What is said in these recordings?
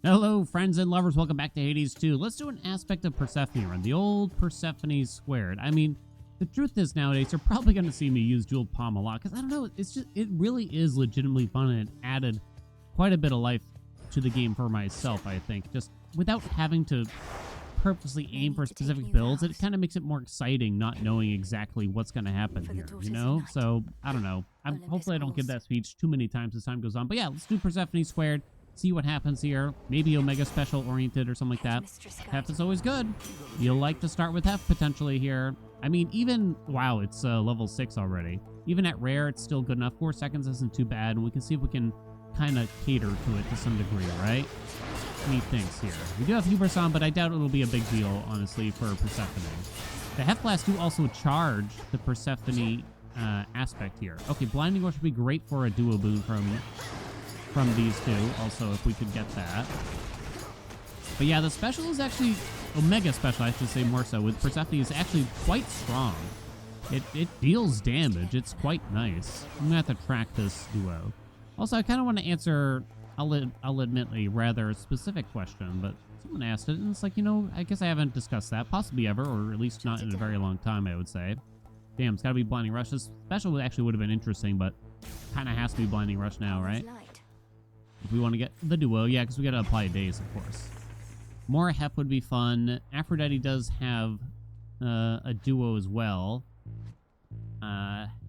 Hello, friends and lovers. Welcome back to Hades 2. Let's do an aspect of Persephone run, the old Persephone². I mean, the truth is nowadays you're probably going to see me use Jewel Palm a lot because I don't know, it really is legitimately fun and it added quite a bit of life to the game for myself, I think. Just without having to purposely aim for specific builds, it kind of makes it more exciting not knowing exactly what's going to happen here, you know? So, I don't know. Hopefully I don't give that speech too many times as time goes on. But yeah, let's do Persephone². See what happens here. Maybe Omega Special oriented or something like that. Heft is always good. You'll like to start with Heft potentially here. I mean, even, wow, it's level 6 already. Even at rare, it's still good enough. 4 seconds isn't too bad, and we can see if we can kind of cater to it to some degree, right? Methinks here. We do have Hubris on, but I doubt it'll be a big deal, honestly, for Persephone. The Heft Blast do also charge the Persephone aspect here. Okay, Blinding Rush would be great for a duo boon from these two, also, if we could get that. But yeah, the special is actually, Omega Special, I should say more so, with Persephone is actually quite strong. It deals damage. It's quite nice. I'm gonna have to track this duo. Also, I kind of want to answer, I'll admit, a rather specific question, but someone asked it, and it's like, you know, I guess I haven't discussed that, possibly ever, or at least not in a very long time, I would say. Damn, it's gotta be Blinding Rush. This special actually would have been interesting, but kind of has to be Blinding Rush now, right? If we want to get the duo, yeah, because we got to apply days, of course. More Hef would be fun. Aphrodite does have a duo as well.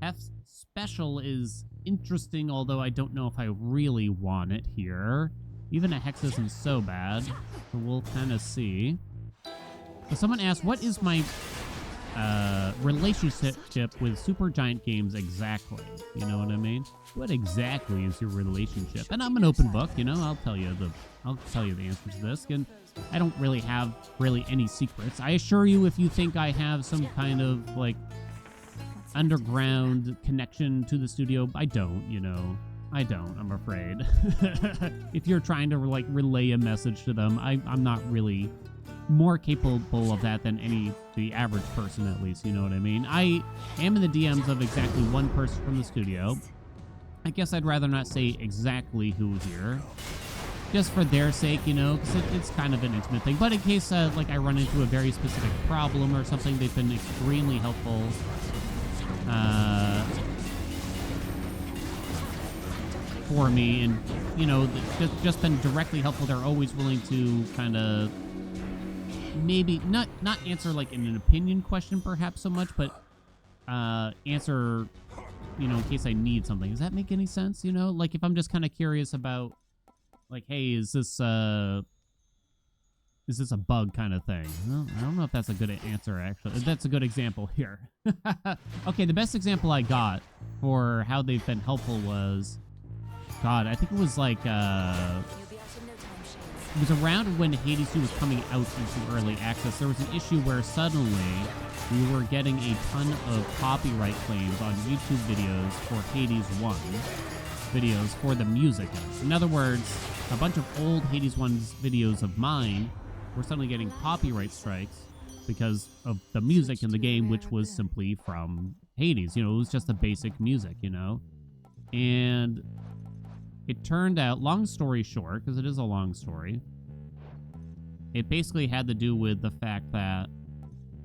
Hef's special is interesting, although I don't know if I really want it here. Even a Hex isn't so bad, so we'll kind of see. So someone asked, what is my relationship with Supergiant Games exactly? You know what I mean? What exactly is your relationship? And I'm an open book, you know. I'll tell you the answer to this. And I don't really have any secrets. I assure you, if you think I have some kind of like underground connection to the studio, I don't. You know, I don't. I'm afraid. If you're trying to like relay a message to them, I'm not really more capable of that than the average person, at least, you know what I mean? I am in the DMs of exactly one person from the studio. I guess I'd rather not say exactly who here, just for their sake, you know, because it's kind of an intimate thing. But in case, like, I run into a very specific problem or something, they've been extremely helpful. For me, and, you know, just been directly helpful. They're always willing to kind of maybe not answer like in an opinion question perhaps so much, but answer, you know, in case I need something. Does that make any sense? You know, like if I'm just kind of curious about like, hey, is this a bug kind of thing? Well, I don't know if that's a good answer, actually. That's a good example here. Okay, the best example I got for how they've been helpful was, God, I think it was like it was around when Hades 2 was coming out into early access. There was an issue where suddenly we were getting a ton of copyright claims on YouTube videos for Hades 1 videos for the music. In other words, a bunch of old Hades 1's videos of mine were suddenly getting copyright strikes because of the music in the game, which was simply from Hades. You know, it was just the basic music, you know? And it turned out, long story short, because it is a long story, it basically had to do with the fact that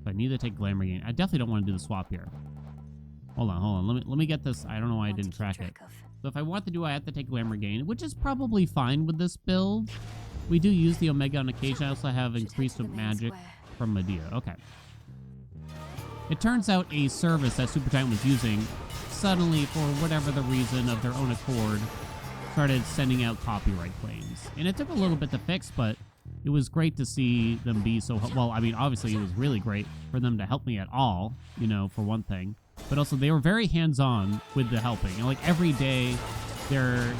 I need to take Glamour Gain. I definitely don't want to do the swap here. Hold on. Let me get this. I don't know why I didn't track it. So if I want to do, I have to take Glamour Gain, which is probably fine with this build. We do use the Omega on occasion. I also have increased magic from Medea. Okay. It turns out a service that Supergiant was using suddenly, for whatever the reason of their own accord, started sending out copyright claims. And it took a little bit to fix, but it was great to see them be so, well, I mean, obviously it was really great for them to help me at all, you know, for one thing. But also they were very hands-on with the helping. And like every day they're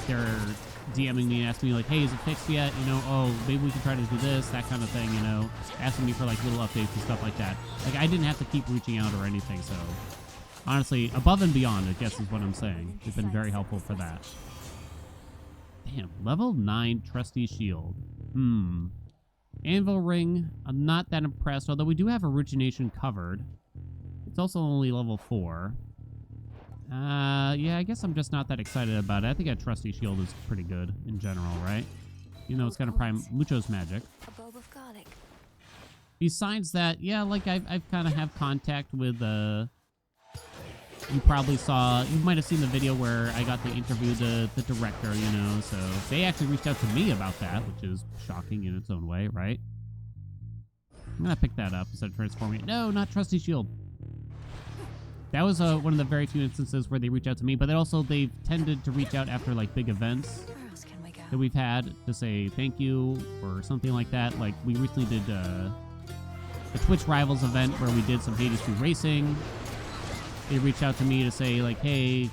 DMing me and asking me like, hey, is it fixed yet? You know, oh, maybe we can try to do this, that kind of thing, you know, asking me for like little updates and stuff like that. Like I didn't have to keep reaching out or anything. So honestly, above and beyond, I guess is what I'm saying. They've been very helpful for that. Damn, level 9 Trusty Shield. Anvil Ring, I'm not that impressed, although we do have Origination covered. It's also only level 4. Yeah, I guess I'm just not that excited about it. I think a Trusty Shield is pretty good in general, right? You know, it's got a prime muchos magic. A bulb of garlic. Besides that, yeah, like I've kind of have contact with you probably saw, you might have seen the video where I got to interview the director, you know, so they actually reached out to me about that, which is shocking in its own way, right? I'm gonna pick that up instead of transforming it. No, not Trusty Shield. That was one of the very few instances where they reach out to me, but they've tended to reach out after like big events Where else can we go? that we've had to say thank you or something like that. Like we recently did the Twitch Rivals event where we did some Hades 2 racing. They reached out to me to say like, hey,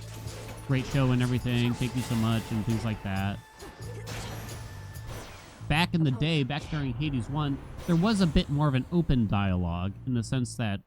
great show and everything, thank you so much, and things like that. Back in the day, back during Hades 1, there was a bit more of an open dialogue in the sense that,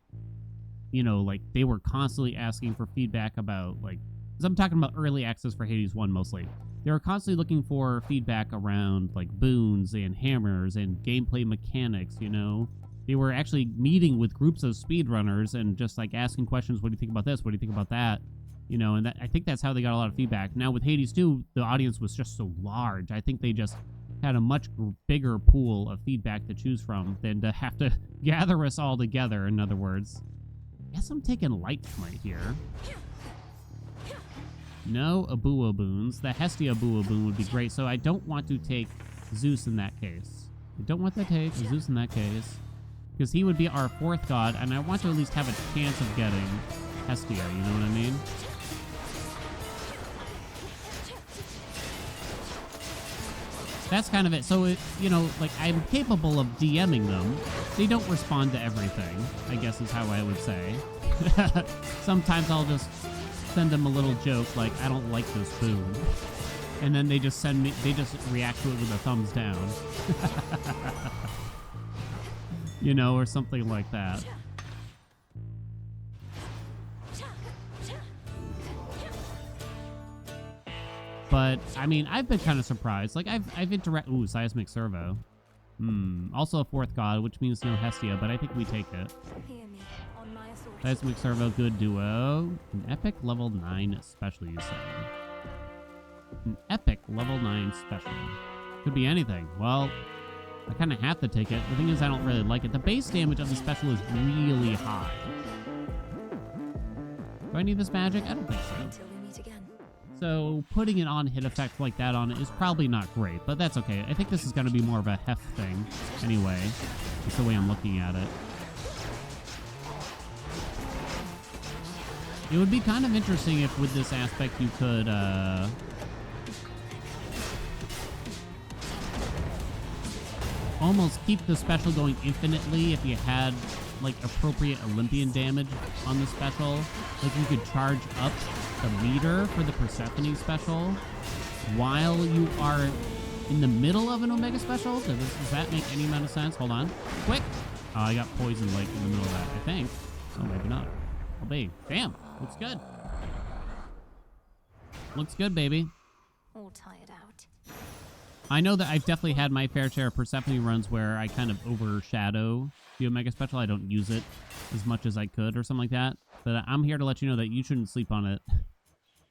you know, like they were constantly asking for feedback about like, because I'm talking about early access for Hades 1 mostly. They were constantly looking for feedback around like boons and hammers and gameplay mechanics, you know. They were actually meeting with groups of speedrunners and just like asking questions. What do you think about this? What do you think about that? You know, and I think that's how they got a lot of feedback. Now with Hades 2, the audience was just so large. I think they just had a much bigger pool of feedback to choose from than to have to gather us all together, in other words. I guess I'm taking Light Smite here. No Abuo boons. The Hestia Abuo boon would be great, so I don't want to take Zeus in that case. I don't want to take Zeus in that case, because he would be our fourth god, and I want to at least have a chance of getting Hestia, you know what I mean? That's kind of it. So, you know, like, I'm capable of DMing them. They don't respond to everything, I guess is how I would say. Sometimes I'll just send them a little joke, like, I don't like this boon. And then they just react to it with a thumbs down. You know, or something like that. But, I mean, I've been kind of surprised. Like, I've interacted... Ooh, Seismic Servo. Also a fourth god, which means no Hestia, but I think we take it. Hear me on my authority. Seismic Servo, good duo. An epic level 9 special, you say? An epic level 9 special. Could be anything. Well, I kind of have to take it. The thing is, I don't really like it. The base damage of the special is really high. Do I need this magic? I don't think so. Until we meet again. So putting it on hit effect like that on it is probably not great, but that's okay. I think this is going to be more of a heft thing anyway. That's the way I'm looking at it. It would be kind of interesting if with this aspect you could almost keep the special going infinitely if you had like appropriate Olympian damage on the special. Like you could charge up the meter for the Persephone special while you are in the middle of an Omega special. Does that make any amount of sense? Hold on. Quick. Oh, I got poison like in the middle of that, I think. Oh, maybe not. Oh, babe. Damn. Looks good. Looks good, baby. All tired out. I know that I've definitely had my fair share of Persephone runs where I kind of overshadow the Omega Special. I don't use it as much as I could or something like that. But I'm here to let you know that you shouldn't sleep on it.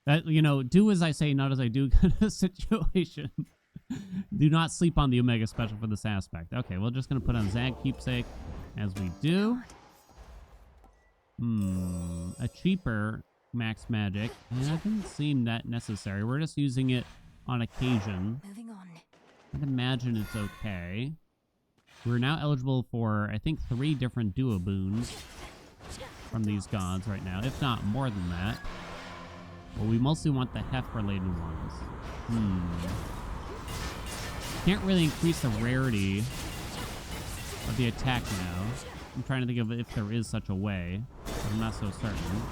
That, you know, do as I say, not as I do kind of situation. Do not sleep on the Omega Special for this aspect. Okay, we're just going to put on Zag Keepsake as we do. A cheaper max magic. Yeah, it doesn't seem that necessary. We're just using it on occasion. Moving on. I'd imagine it's okay. We're now eligible for, I think, 3 different duo boons from these gods right now, if not more than that. Well, we mostly want the heft-related ones. Can't really increase the rarity of the attack now. I'm trying to think of if there is such a way, but I'm not so certain.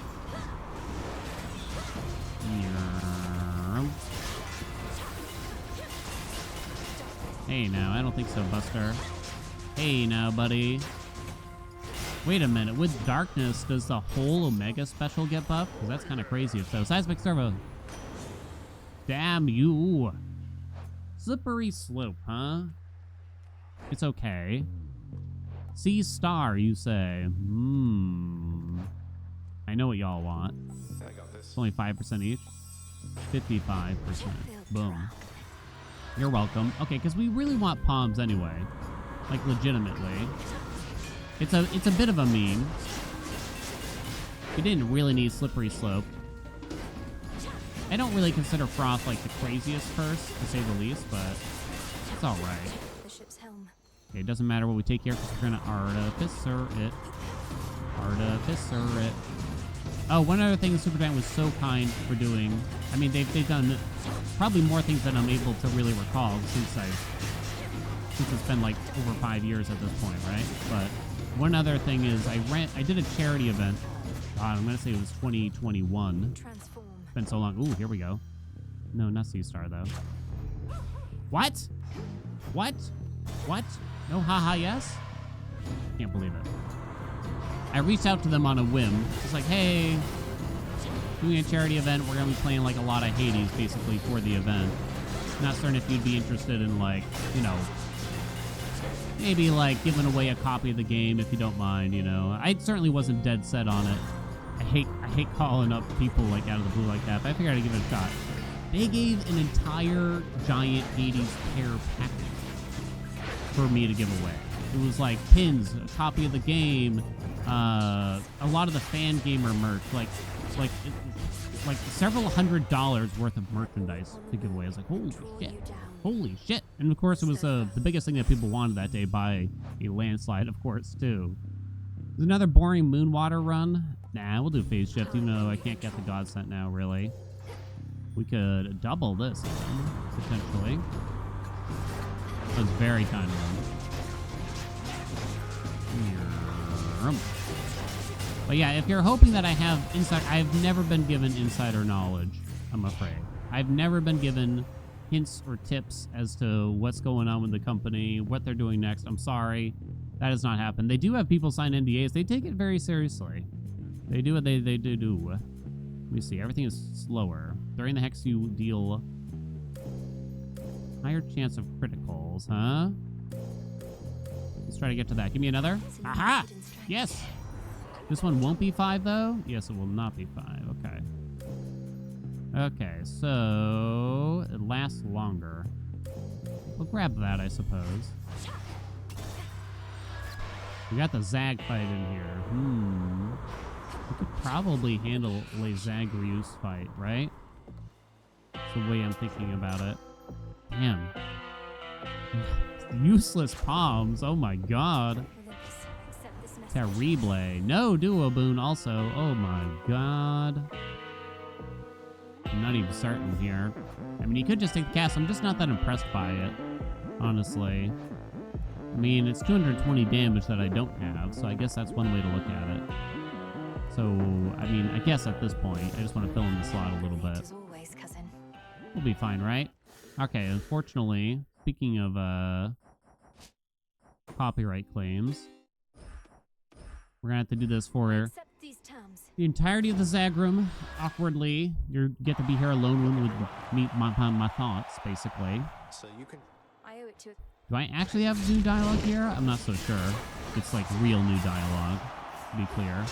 Hey now, I don't think so, Buster. Hey now, buddy. Wait a minute, with darkness, does the whole Omega special get buffed? Because that's kind of crazy if so. Seismic Servo. Damn you. Slippery Slope, huh? It's okay. Sea Star, you say. I know what y'all want. I got this. It's only 5% each. 55%. Boom. You're welcome. Okay, because we really want palms anyway. Like, legitimately. It's a bit of a meme. We didn't really need Slippery Slope. I don't really consider Froth like the craziest curse, to say the least, but it's alright. The ship's helm. Okay, it doesn't matter what we take here because we're gonna artificer it. Artificer it. Oh, one other thing Super Giant was so kind for doing. I mean, they've done probably more things than I'm able to really recall since it's been like over 5 years at this point, right? But one other thing is I did a charity event. I'm gonna say it was 2021. Transform. It's been so long. Ooh, here we go. No, not Sea Star though. What? What? What? No haha yes? Can't believe it. I reached out to them on a whim. It's like, hey, doing a charity event. We're going to be playing like a lot of Hades basically for the event. Not certain if you'd be interested in like, you know, maybe like giving away a copy of the game if you don't mind, you know. I certainly wasn't dead set on it. I hate calling up people like out of the blue like that, but I figured I'd give it a shot. They gave an entire giant Hades pair package for me to give away. It was like pins, a copy of the game, a lot of the fan gamer merch, like several $100s worth of merchandise to give away. I was like, holy shit! And of course, it was the biggest thing that people wanted that day by a landslide, of course, too. There's another boring Moonwater run. Nah, we'll do phase shift, even though I can't get the God Sent now, really. We could double this even, potentially. That was very kind of them. But yeah, if you're hoping that I have insight, I've never been given insider knowledge, I'm afraid. I've never been given hints or tips as to what's going on with the company, what they're doing next. I'm sorry. That has not happened. They do have people sign NDAs. They take it very seriously. They do what they do. Let me see. Everything is slower. During the hex, you deal higher chance of criticals, huh? Let's try to get to that. Give me another. Aha! Yes! This one won't be 5, though? Yes, it will not be 5. Okay. Okay, so it lasts longer. We'll grab that, I suppose. We got the Zag fight in here. We could probably handle a Zagreus fight, right? That's the way I'm thinking about it. Damn. Useless palms. Oh my god. Terrible. No duo boon also. Oh my god. I'm not even certain here. I mean, you could just take the cast. I'm just not that impressed by it, honestly. I mean, it's 220 damage that I don't have, so I guess that's one way to look at it. So, I mean, I guess at this point, I just want to fill in the slot a little bit. We'll be fine, right? Okay, unfortunately, speaking of copyright claims, we're gonna have to do this for the entirety of the Zagrum. Awkwardly, you get to be here alone with me, my thoughts, basically. So you can. I owe it to. Do I actually have new dialogue here? I'm not so sure. It's like real new dialogue, to be clear.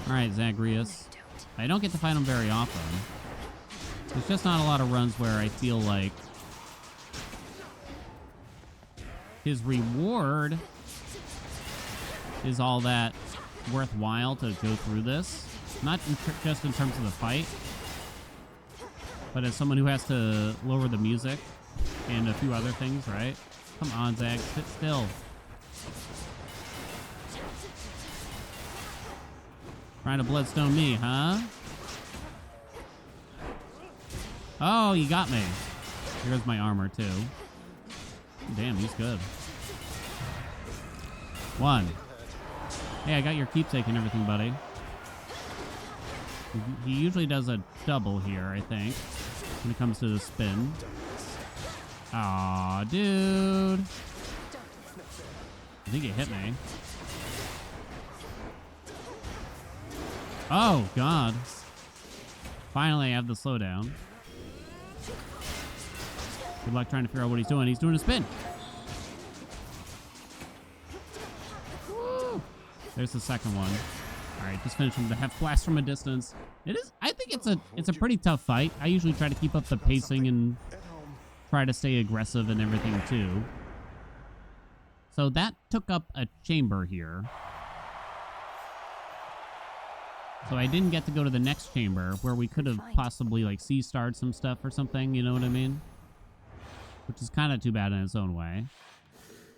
All right, Zagreus. I don't get to fight him very often. There's just not a lot of runs where I feel like his reward is all that worthwhile to go through this. Not just in terms of the fight, but as someone who has to lower the music and a few other things, right? Come on, Zag, sit still. Trying to bloodstone me, huh? Oh, you got me. Here's my armor, too. Damn, he's good. 1. Hey, I got your keepsake and everything, buddy. He usually does a double here, I think, when it comes to the spin. Aw, dude. I think it hit me. Oh, God. Finally, I have the slowdown. Good luck trying to figure out what he's doing. He's doing a spin. Woo. There's the second one. All right, just finish him. The Hef blast from a distance. It is. I think it's a pretty tough fight. I usually try to keep up the pacing and try to stay aggressive and everything too. So that took up a chamber here. So I didn't get to go to the next chamber where we could have possibly like sea-starred some stuff or something, you know what I mean? Which is kind of too bad in its own way.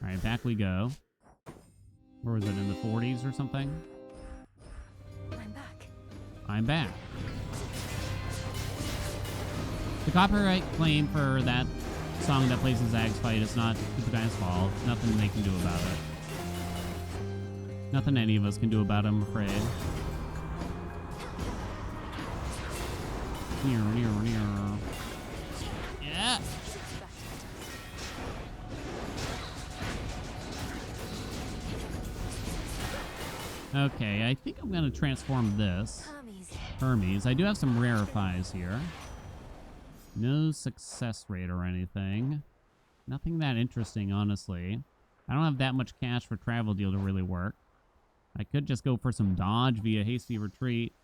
All right, back we go. Where was it, in the 40s or something? I'm back. I'm back. The copyright claim for that song that plays in Zag's fight is not the guy's fault. Nothing they can do about it. Nothing any of us can do about it, I'm afraid. Yeah. Okay, I think I'm going to transform this. Hermes. I do have some rarefies here. No success rate or anything. Nothing that interesting, honestly. I don't have that much cash for travel deal to really work. I could just go for some dodge via hasty retreat.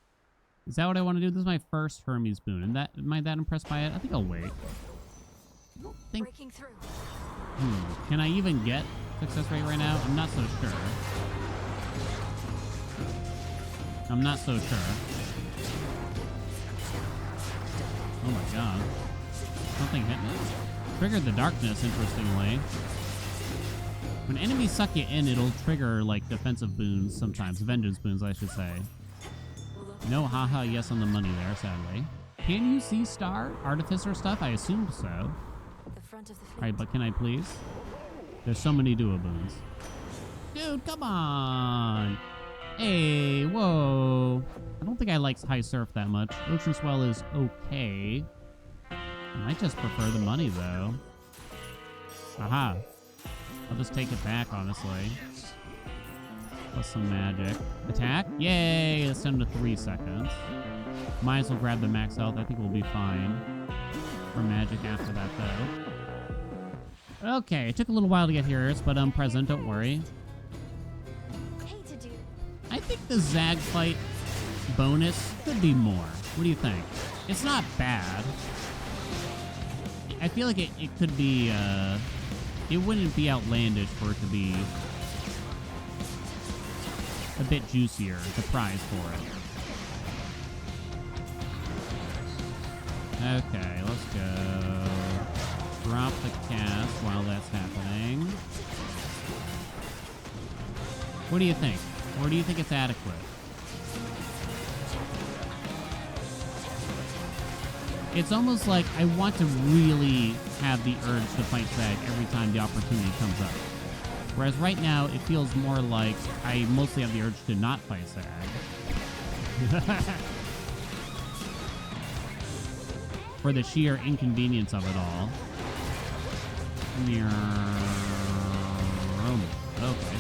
Is that what I want to do? This is my first Hermes boon. And that, am I that impressed by it? I think I'll wait. I don't think... Breaking through. Can I even get success rate right now? I'm not so sure. I'm not so sure. Oh my god. Something hit me. Triggered the darkness, interestingly. When enemies suck you in, it'll trigger, like, defensive boons sometimes. Vengeance boons, I should say. No haha yes on the money there, sadly. Can you see star artificer stuff? I assumed so. The front of the fleet. Alright, but can I please? There's so many duo boons. Dude, come on! Hey, whoa. I don't think I like high surf that much. Ocean swell is okay. I might just prefer the money, though. Aha. I'll just take it back, honestly. Plus some magic. Attack? Yay! Let's send him to 3 seconds. Might as well grab the max health. I think we'll be fine for magic after that, though. Okay, it took a little while to get here, but I'm present. Don't worry. I think the Zag fight bonus could be more. What do you think? It's not bad. I feel like it could be, it wouldn't be outlandish for it to be a bit juicier, the prize for it. Okay, let's go. Drop the cast while that's happening. What do you think? Or do you think it's adequate? It's almost like I want to really have the urge to fight Zag every time the opportunity comes up. Whereas right now, it feels more like I mostly have the urge to not fight Zag. For the sheer inconvenience of it all. Okay.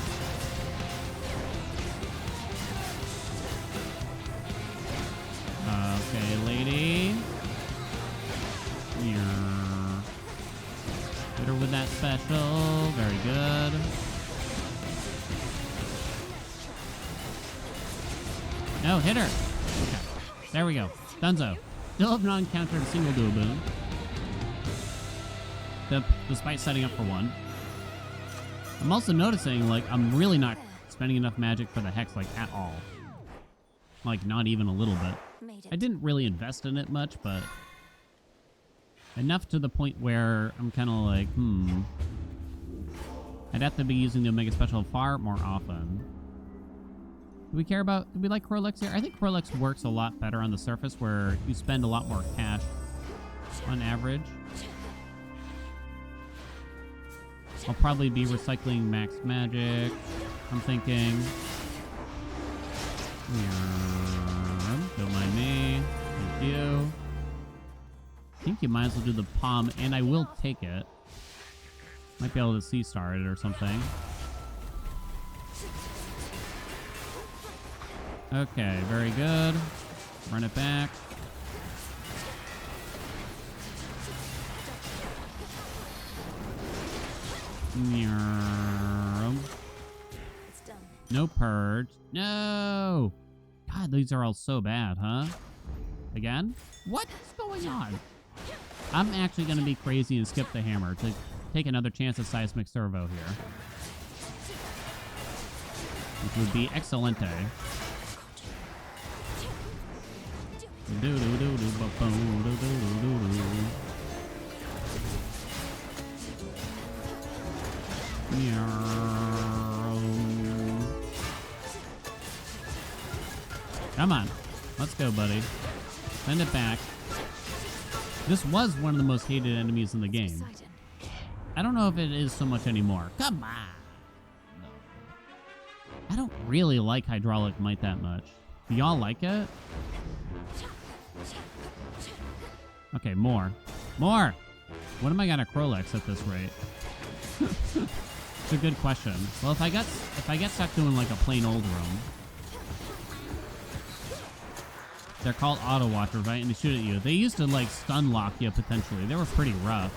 Okay, lady. Hit her with that special. Very good. No, hit her. Okay. There we go. Dunzo. Still have not encountered a single duo boon. Despite setting up for one. I'm also noticing, like, I'm really not spending enough magic for the Hex, like, at all. Like, not even a little bit. I didn't really invest in it much, but enough to the point where I'm kind of like, I'd have to be using the Omega Special far more often. Do we like Corlex here? I think Corlex works a lot better on the surface where you spend a lot more cash on average. I'll probably be recycling max magic, I'm thinking. Don't mind me. Thank you. I think you might as well do the palm, and I will take it. Might be able to C-star it or something. Okay, very good. Run it back. It's done. No purge. No! God, these are all so bad, huh? Again? What's going on? I'm actually going to be crazy and skip the hammer to take another chance at seismic servo here. Which would be excelente. Come on. Let's go, buddy. Send it back. This was one of the most hated enemies in the game. I don't know if it is so much anymore. Come on. No. I don't really like hydraulic might that much. Do y'all like it? Okay, more. More! What am I gonna Krolex at this rate? It's a good question. Well, if I get stuck doing like a plain old room, they're called auto watchers, right? And they shoot at you. They used to like stun lock you potentially. They were pretty rough.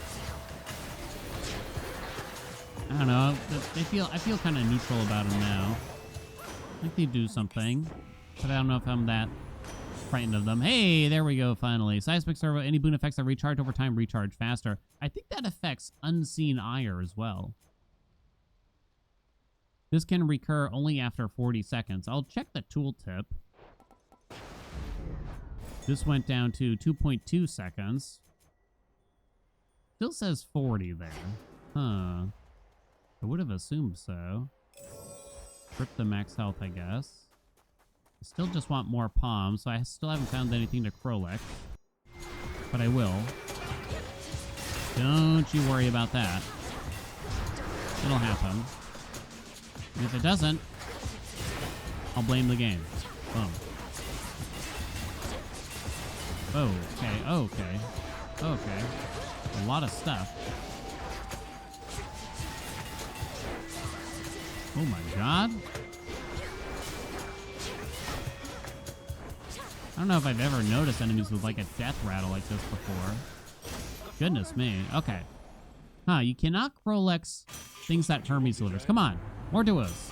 I don't know. I feel kind of neutral about them now. I think they do something, but I don't know if I'm that frightened of them. Hey, there we go. Finally, seismic servo. Any boon effects that recharge over time recharge faster. I think that affects unseen ire as well. This can recur only after 40 seconds. I'll check the tooltip. This went down to 2.2 seconds. Still says 40 there. Huh. I would have assumed so. Rip the max health, I guess. I still just want more palms, so I still haven't found anything to Krolex. But I will. Don't you worry about that. It'll happen. And if it doesn't, I'll blame the game. Boom. Oh, okay, okay, okay. A lot of stuff. Oh my god. I don't know if I've ever noticed enemies with like a death rattle like this before. Goodness me. Okay. Huh, you cannot Krolex things that Hermes delivers. Come on. More duos.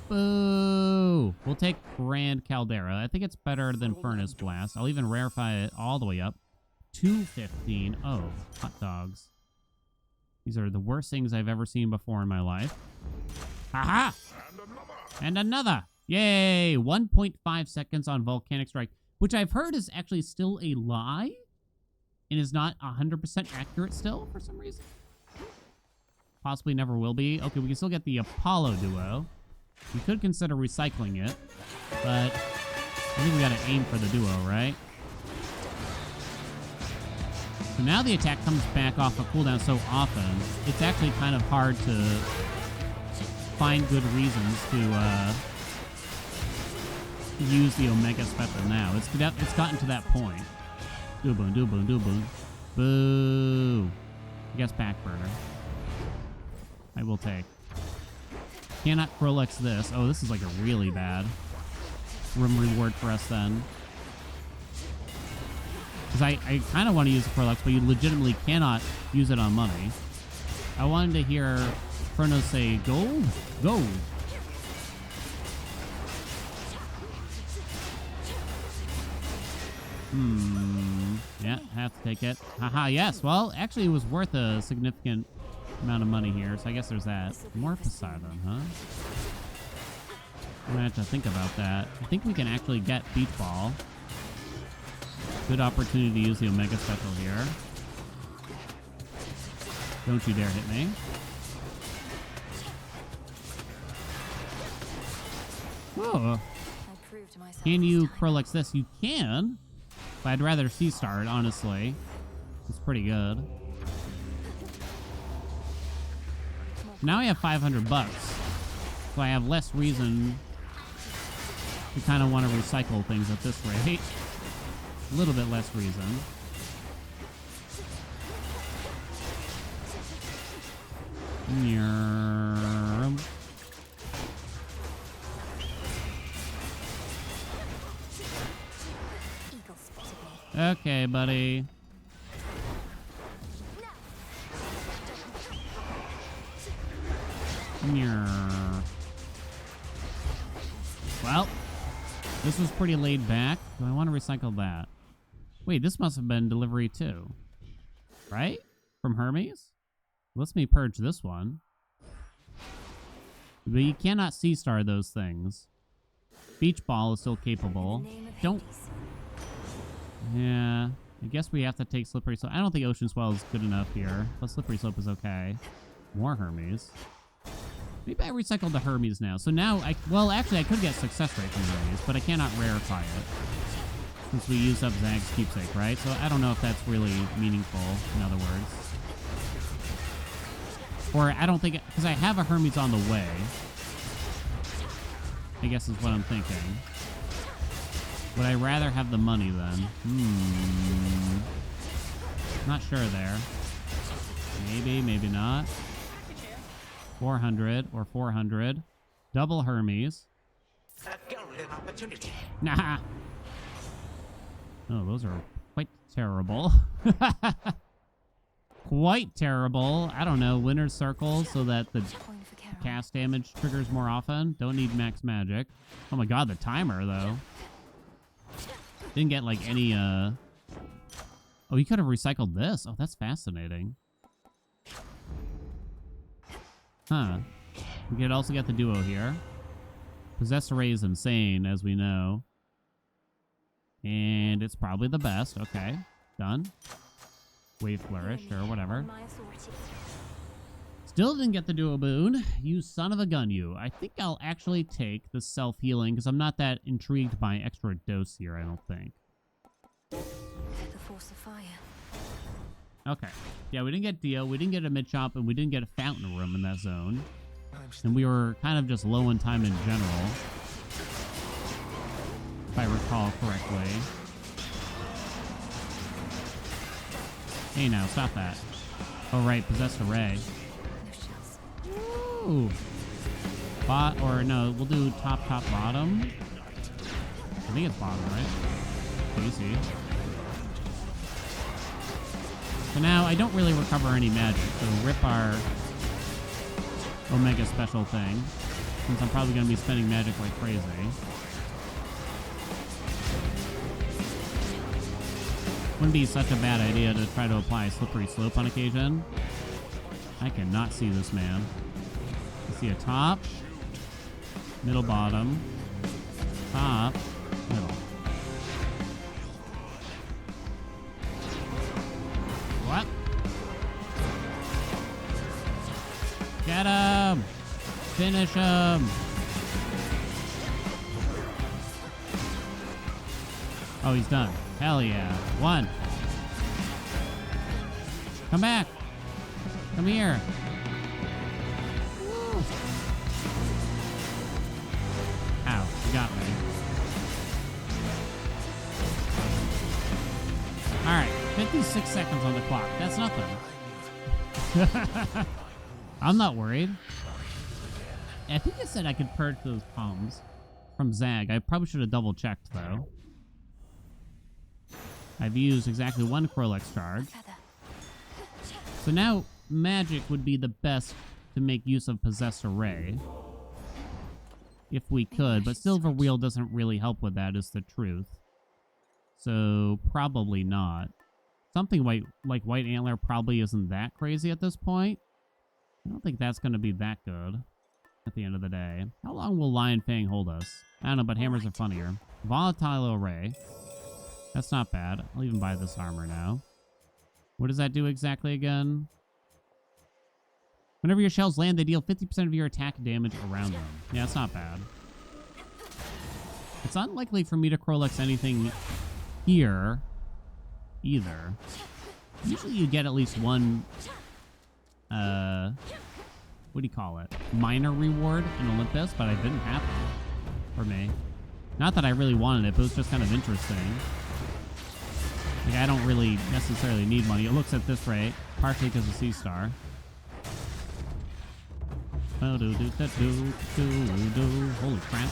Boo! We'll take Grand Caldera. I think it's better than Furnace Blast. I'll even rarefy it all the way up. 215. Oh, hot dogs. These are the worst things I've ever seen before in my life. Haha! And another! Yay! 1.5 seconds on Volcanic Strike, which I've heard is actually still a lie and is not 100% accurate still for some reason. Possibly never will be. Okay, we can still get the Apollo duo. We could consider recycling it, but I think we gotta aim for the duo, right? So now the attack comes back off a cooldown so often, it's actually kind of hard to find good reasons to use the Omega Special now. It's gotten to that point. Do boon, do boon, do boon. Boo. I guess backburner. I will take. Cannot Krolex this. Oh, this is like a really bad room reward for us then. Because I kind of want to use the Krolex, but you legitimately cannot use it on money. I wanted to hear Furnos say, gold? Gold. Yeah, have to take it. Haha, yes. Well, actually, it was worth a significant amount of money here, so I guess there's that. More Poseidon, huh? I'm gonna have to think about that. I think we can actually get Beach Ball. Good opportunity to use the Omega Special here. Don't you dare hit me. Oh. Can you Krolex this? You can. But I'd rather Sea Star it, honestly. It's pretty good. Now I have 500 bucks. So I have less reason to kind of want to recycle things at this rate. A little bit less reason. Okay, buddy. Well, this was pretty laid back. Do I want to recycle that? Wait, this must have been delivery too. right? From Hermes? Let's me purge this one. But you cannot C-star those things. Beach Ball is still capable. Don't... Yeah, I guess we have to take Slippery Slope. I don't think Ocean Swell is good enough here, but Slippery Slope is okay. More Hermes. Maybe I recycled the Hermes now. So now, well, actually, I could get success rate from Hermes, but I cannot rarefy it. Since we used up Zag's keepsake, right? So I don't know if that's really meaningful, in other words. Or I don't think... Because I have a Hermes on the way. I guess is what I'm thinking. Would I rather have the money then? Not sure there. Maybe, maybe not. 400 or 400. Double Hermes. A golden opportunity. Nah. Oh, those are quite terrible. Quite terrible. I don't know. Winner's Circle so that the cast damage triggers more often. Don't need max magic. Oh my god, the timer though. Didn't get like any Oh, you could have recycled this. Oh, that's fascinating. Huh. We could also get the duo here. Possess Array is insane, as we know. And it's probably the best. Okay. Done. Wave Flourish, or whatever. Still didn't get the duo boon. You son of a gun, you. I think I'll actually take the self-healing, because I'm not that intrigued by extra dose here, I don't think. The force of fire. Okay. Yeah, we didn't get Dio, we didn't get a mid-shop, and we didn't get a fountain room in that zone. And we were kind of just low on time in general. If I recall correctly. Hey now, stop that. Oh right, Possessed Array. Ooh. Or no, we'll do top, bottom. I think it's bottom, right? Easy. So now I don't really recover any magic, so rip our Omega special thing, since I'm probably going to be spending magic like crazy. Wouldn't be such a bad idea to try to apply Slippery Slope on occasion. I cannot see this man. I see a top, middle, bottom, top, middle. What? Get him! Finish him! Oh, he's done. Hell yeah. One. Come back. Come here. Woo. Ow, you got me. Alright, 56 seconds on the clock. That's nothing. I'm not worried. I think it said I could purge those palms from Zag. I probably should have double checked though. I've used exactly one Corlex charge. So now magic would be the best to make use of Possessed Array. If we could, but Silver Wheel doesn't really help with that, is the truth. So probably not. Something like White Antler probably isn't that crazy at this point. I don't think that's going to be that good at the end of the day. How long will Lion Fang hold us? I don't know, but hammers are funnier. Volatile Array. That's not bad. I'll even buy this armor now. What does that do exactly again? Whenever your shells land, they deal 50% of your attack damage around them. Yeah, it's not bad. It's unlikely for me to Corlex anything here either. Usually you get at least one, what do you call it? Minor reward in Olympus, but it didn't happen for me. Not that I really wanted it, but it was just kind of interesting. Like, I don't really necessarily need money. It looks at this rate, partially because of C-Star. Holy crap.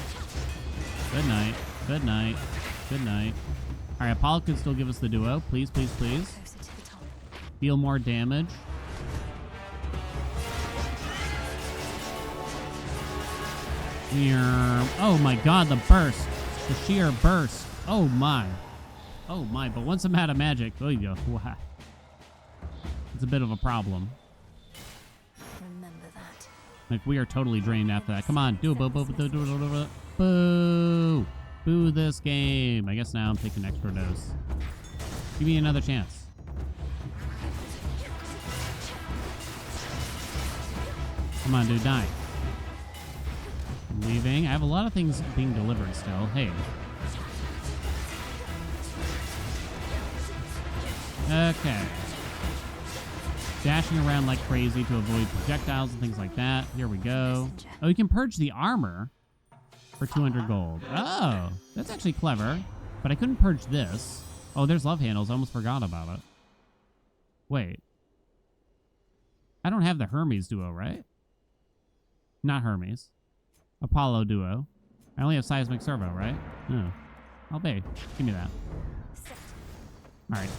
Good night. Good night. Good night. Alright, Apollo can still give us the duo. Please, please, please. Deal more damage. Oh my god, the burst. The sheer burst. Oh my. Oh my, but once I'm out of magic, there you go. Wow. it's a bit of a problem. Remember that. Like, we are totally drained after that. Come on, do it, boo, boo, boo, boo, boo, boo, boo. Boo this game. I guess now I'm taking extra dose. Give me another chance. Come on, dude, die. I'm leaving. I have a lot of things being delivered still. Hey. Okay. Dashing around like crazy to avoid projectiles and things like that. Here we go. Oh, you can purge the armor for 200 gold. Oh, that's actually clever. But I couldn't purge this. Oh, there's love handles. I almost forgot about it. Wait. I don't have the Hermes duo, right? Not Hermes. Apollo duo. I only have seismic servo, right? No. I'll pay. Give me that. All right.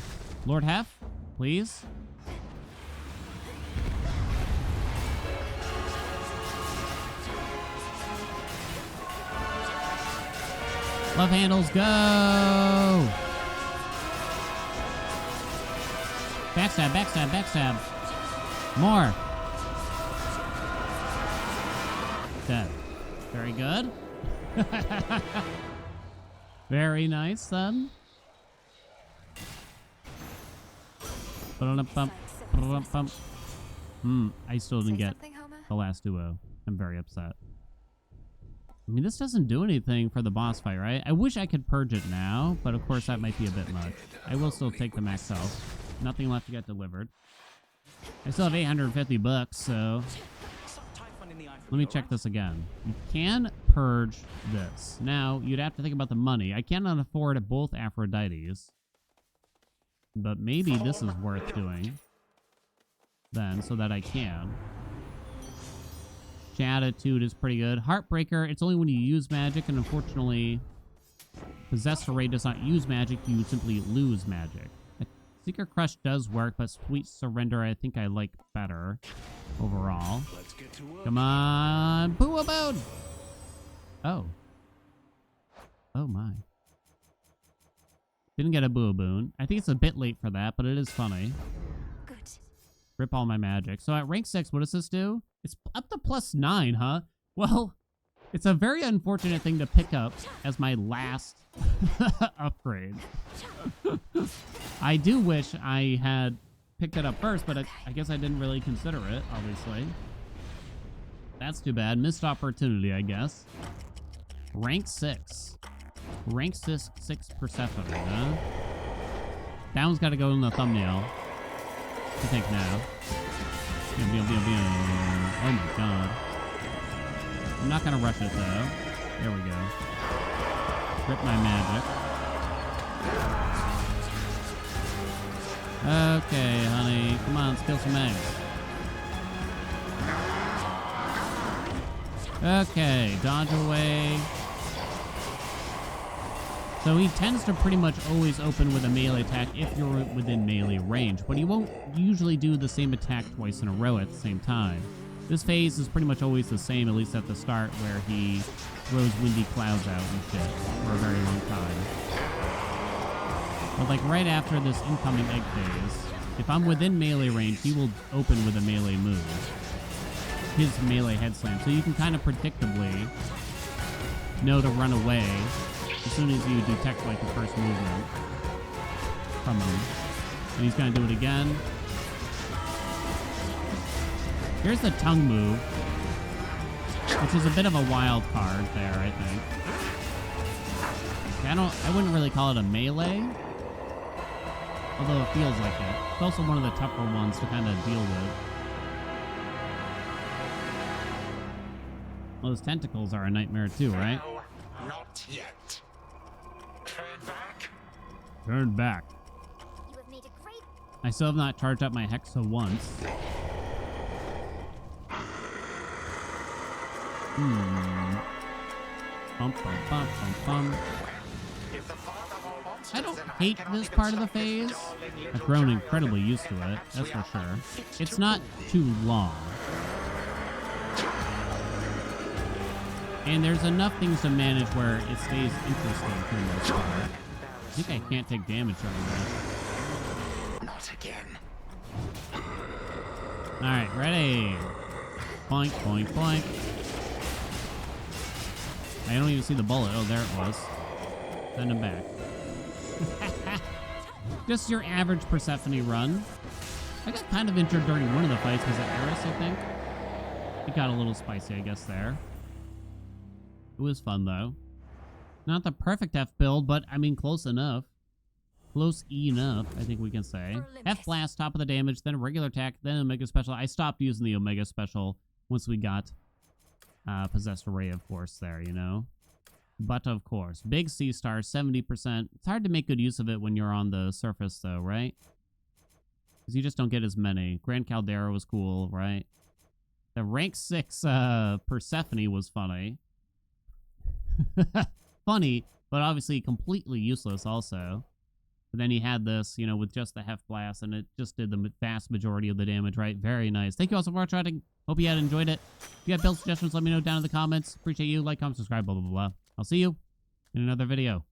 Lord Hef, please. Love handles, go! Backstab, backstab, backstab. More. Dead. Very good. Very nice, then. I still didn't get the last duo. I'm very upset. I mean, this doesn't do anything for the boss fight, right? I wish I could purge it now, but of course that might be a bit much. I will still take the max health. Nothing left to get delivered. I still have 850 bucks, so let me check this again. You can purge this. Now, you'd have to think about the money. I cannot afford both Aphrodites, but maybe this is worth doing then, so that I can. Shatitude is pretty good. Heartbreaker, it's only when you use magic, and unfortunately, Possessed Array does not use magic, you simply lose magic. Seeker Crush does work, but Sweet Surrender I think I like better overall. Come on, boo about! Oh. Oh my. Didn't get a boo boon. I think it's a bit late for that, but it is funny. Good. Rip all my magic. So at rank 6, what does this do? It's up to +9, huh? Well, it's a very unfortunate thing to pick up as my last upgrade. I do wish I had picked it up first, but I guess I didn't really consider it, obviously. That's too bad. Missed opportunity, I guess. Rank 6. Rank 6 Persephone, huh? That one's got to go in the thumbnail. I think now. Oh my god. I'm not gonna rush it though. There we go. Rip my magic. Okay, honey. Come on, let's kill some eggs. Okay, dodge away. So he tends to pretty much always open with a melee attack if you're within melee range, but he won't usually do the same attack twice in a row at the same time. This phase is pretty much always the same, at least at the start, where he throws windy clouds out and shit for a very long time. But like right after this incoming egg phase, if I'm within melee range, he will open with a melee move. His melee head slam. So you can kind of predictably know to run away as soon as you detect like the first movement from him. And he's gonna do it again. Here's the tongue move, which is a bit of a wild card there, I think. I wouldn't really call it a melee, although it feels like it. It's also one of the tougher ones to kind of deal with. Well, those tentacles are a nightmare too, right? No, not yet. Turn back. Turn back. You have made a great. I still have not charged up my Hexa once. Bum, bum, bum, bum, bum. I don't hate this part of the phase. I've grown incredibly used to it, that's for sure. It's not too long. And there's enough things to manage where it stays interesting for the most part. I think I can't take damage right now. Not again. right, ready. Boink, boink, boink. I don't even see the bullet. Oh, there it was. Send him back. Just your average Persephone run. I got kind of injured during one of the fights. Was it Eris, I think? It got a little spicy, I guess, there. It was fun, though. Not the perfect F build, but, I mean, close enough. Close enough, I think we can say. F blast, top of the damage, then a regular attack, then Omega Special. I stopped using the Omega Special once we got Possessed Array, of course, there, you know? But, of course, big C-star, 70%. It's hard to make good use of it when you're on the surface, though, right? Because you just don't get as many. Grand Caldera was cool, right? The rank 6 Persephone was funny. Funny, but obviously completely useless also. But then you had this, you know, with just the Hef Blast, and it just did the vast majority of the damage, right? Very nice. Thank you all so much for watching. Hope you had enjoyed it. If you have build suggestions, let me know down in the comments. Appreciate you. Like, comment, subscribe, blah, blah, blah, blah. I'll see you in another video.